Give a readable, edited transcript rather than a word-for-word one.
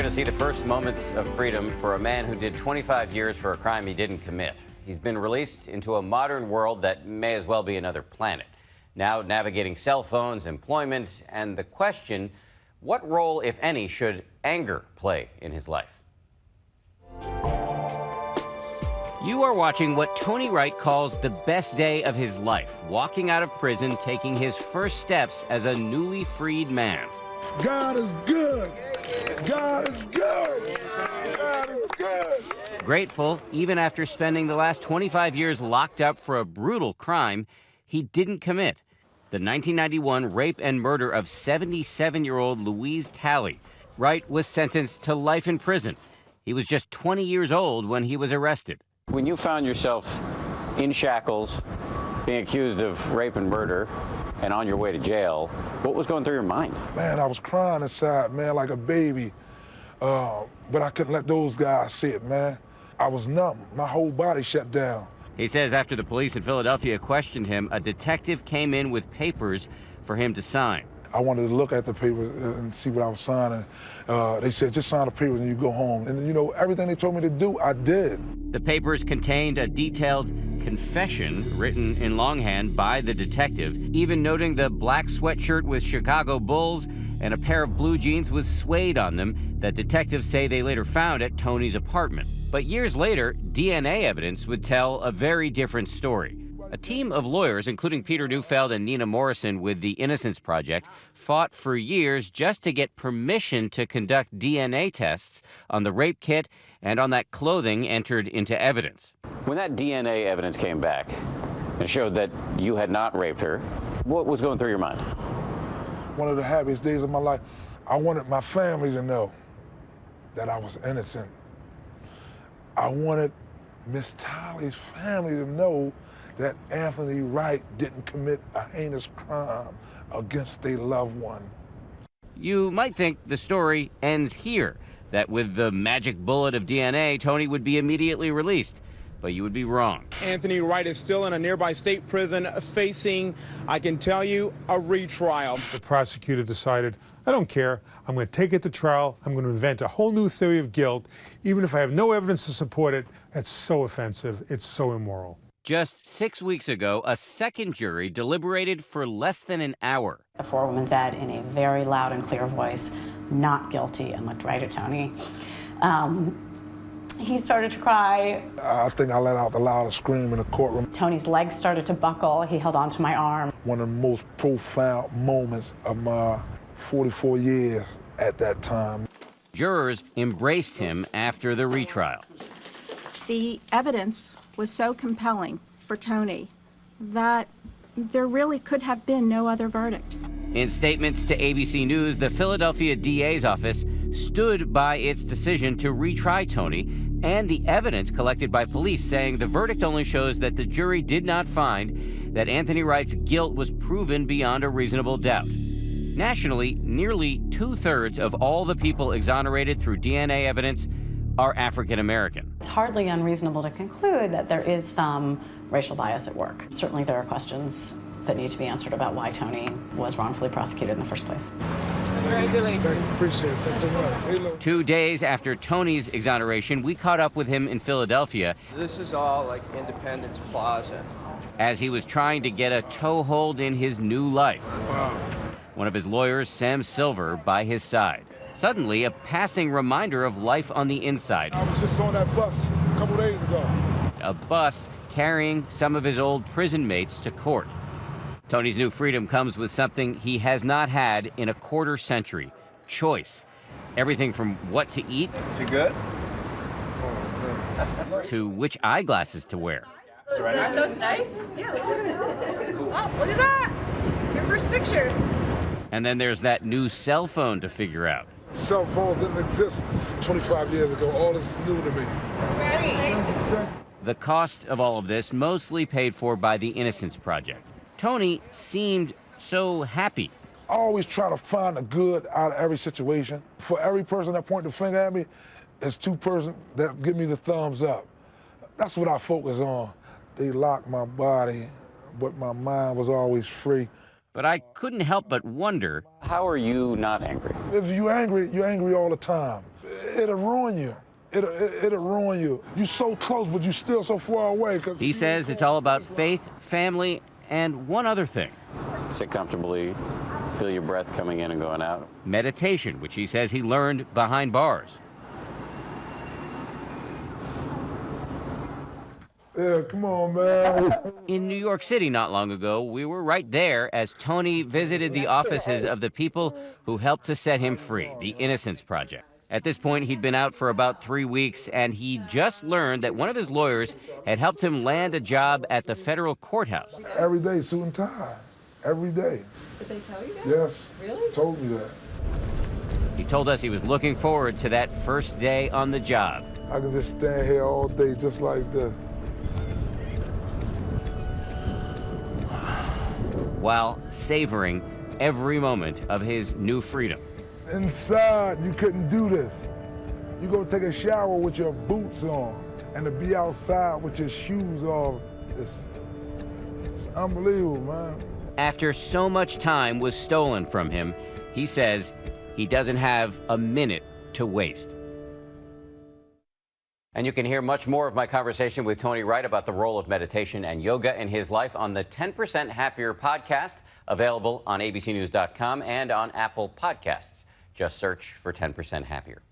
going to see the first moments of freedom for a man who did 25 years for a crime he didn't commit. He's been released into a modern world that may as well be another planet. Now navigating cell phones, employment, and the question, what role, if any, should anger play in his life? You are watching what Tony Wright calls the best day of his life, walking out of prison, taking his first steps as a newly freed man. God is good. God is good. God is good. Grateful, even after spending the last 25 years locked up for a brutal crime he didn't commit. The 1991 rape and murder of 77-year-old Louise Talley. Wright was sentenced to life in prison. He was just 20 years old when he was arrested. When you found yourself in shackles, being accused of rape and murder, and on your way to jail, what was going through your mind? Man, I was crying inside, man, like a baby. But I couldn't let those guys see it, man. I was numb. My whole body shut down. He says after the police in Philadelphia questioned him, a detective came in with papers for him to sign. I wanted to look at the papers and see what I was signing. They said, just sign the papers and you go home. And, you know, everything they told me to do, I did. The papers contained a detailed confession written in longhand by the detective, even noting the black sweatshirt with Chicago Bulls and a pair of blue jeans with suede on them that detectives say they later found at Tony's apartment. But years later, DNA evidence would tell a very different story. A team of lawyers, including Peter Neufeld and Nina Morrison with the Innocence Project, fought for years just to get permission to conduct DNA tests on the rape kit and on that clothing entered into evidence. When that DNA evidence came back and showed that you had not raped her, what was going through your mind? One of the happiest days of my life. I wanted my family to know that I was innocent. I wanted Miss Talley's family to know that Anthony Wright didn't commit a heinous crime against their loved one. You might think the story ends here, that with the magic bullet of DNA, Tony would be immediately released. But you would be wrong. Anthony Wright is still in a nearby state prison facing, I can tell you, a retrial. The prosecutor decided, I don't care. I'm going to take it to trial. I'm going to invent a whole new theory of guilt. Even if I have no evidence to support it, that's so offensive. It's so immoral. Just 6 weeks ago, a second jury deliberated for less than an hour. The forewoman said in a very loud and clear voice, not guilty, and looked right at Tony. He started to cry. I think I let out the loudest scream in the courtroom. Tony's legs started to buckle. He held onto my arm. One of the most profound moments of my 44 years at that time. Jurors embraced him after the retrial. The evidence was so compelling for Tony that there really could have been no other verdict. In statements to ABC News, the Philadelphia DA's office stood by its decision to retry Tony and the evidence collected by police, saying the verdict only shows that the jury did not find that Anthony Wright's guilt was proven beyond a reasonable doubt. Nationally, nearly 2/3 of all the people exonerated through DNA evidence are African American. It's hardly unreasonable to conclude that there is some racial bias at work. Certainly there are questions that need to be answered about why Tony was wrongfully prosecuted in the first place. Thank you, appreciate it. Thanks so much. 2 days after Tony's exoneration, we caught up with him in Philadelphia. This is all like Independence Plaza. As he was trying to get a toehold in his new life. Wow. One of his lawyers, Sam Silver, by his side. Suddenly, a passing reminder of life on the inside. I was just on that bus a couple days ago. A bus carrying some of his old prison mates to court. Tony's new freedom comes with something he has not had in a quarter century: choice. Everything from what to eat Is it good? to which eyeglasses to wear. Aren't those nice? Yeah, look at it. Oh, look at that! Your first picture. And then there's that new cell phone to figure out. Cell phones didn't exist 25 years ago. All this is new to me. Congratulations. The cost of all of this mostly paid for by the Innocence Project. Tony seemed so happy. I always try to find the good out of every situation. For every person that point the finger at me, it's two persons that give me the thumbs up. That's what I focus on. They locked my body, but my mind was always free. But I couldn't help but wonder, how are you not angry? If you're angry all the time. It'll ruin you. It'll ruin you. You're so close, but you're still so far away. He says it's all about faith, family, and one other thing. Sit comfortably, feel your breath coming in and going out. Meditation, which he says he learned behind bars. Yeah, come on, man. In New York City not long ago, we were right there as Tony visited the offices of the people who helped to set him free, the Innocence Project. At this point, he'd been out for about 3 weeks, and he just learned that one of his lawyers had helped him land a job at the federal courthouse. Every day, suit and tie. Every day. Did they tell you that? Yes. Really? Told me that. He told us he was looking forward to that first day on the job. I could just stand here all day just like this. While savoring every moment of his new freedom. Inside, you couldn't do this. You go take a shower with your boots on, and to be outside with your shoes off, it's unbelievable, man. After so much time was stolen from him, he says he doesn't have a minute to waste. And you can hear much more of my conversation with Tony Wright about the role of meditation and yoga in his life on the 10% Happier podcast, available on abcnews.com and on Apple Podcasts. Just search for 10% Happier.